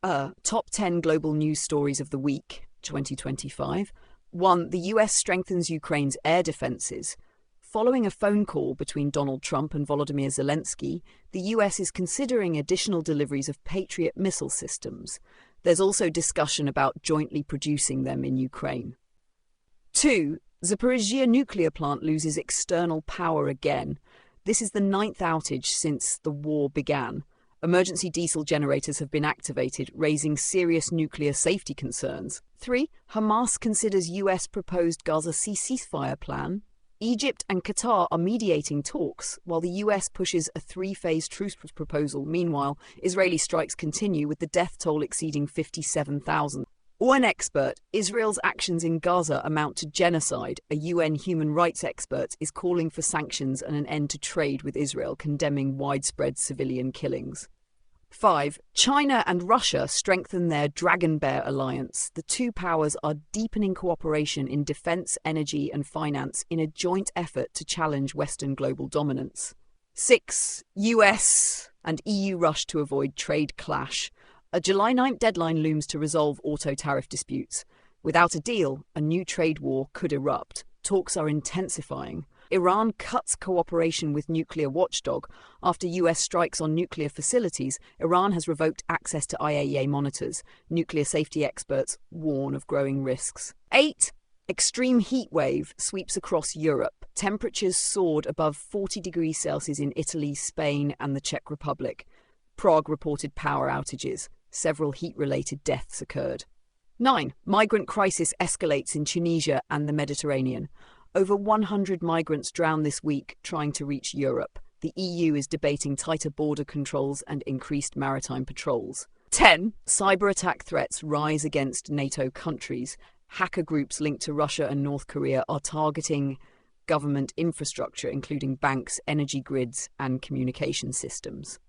Top 10 global news stories of the week, 2025. 1. The US strengthens Ukraine's air defenses. Following a phone call between Donald Trump and Volodymyr Zelensky, the US is considering additional deliveries of Patriot missile systems. There's also discussion about jointly producing them in Ukraine. 2. Zaporizhzhia nuclear plant loses external power again. This is the 9th outage since the war began. Emergency diesel generators have been activated, raising serious nuclear safety concerns. 3. Hamas considers US proposed Gaza ceasefire plan. Egypt and Qatar are mediating talks, while the US pushes a 3-phase truce proposal. Meanwhile, Israeli strikes continue, with the death toll exceeding 57,000. One expert: Israel's actions in Gaza amount to genocide. A UN human rights expert is calling for sanctions and an end to trade with Israel, condemning widespread civilian killings. 5. China and Russia strengthen their Dragon Bear alliance. The two powers are deepening cooperation in defense, energy, and finance in a joint effort to challenge Western global dominance. 6. US and EU rush to avoid trade clash. A July 9th deadline looms to resolve auto tariff disputes. Without a deal, a new trade war could erupt. Talks are intensifying. Iran cuts cooperation with nuclear watchdog. After US strikes on nuclear facilities, Iran has revoked access to IAEA monitors. Nuclear safety experts warn of growing risks. 8. Extreme heat wave sweeps across Europe. Temperatures soared above 40 degrees Celsius in Italy, Spain, and the Czech Republic. Prague reported power outages. Several heat-related deaths occurred. 9. Migrant crisis escalates in Tunisia and the Mediterranean. Over 100 migrants drowned this week trying to reach Europe. The EU is debating tighter border controls and increased maritime patrols. 10. Cyber attack threats rise against NATO countries. Hacker groups linked to Russia and North Korea are targeting government infrastructure, including banks, energy grids, and communication systems.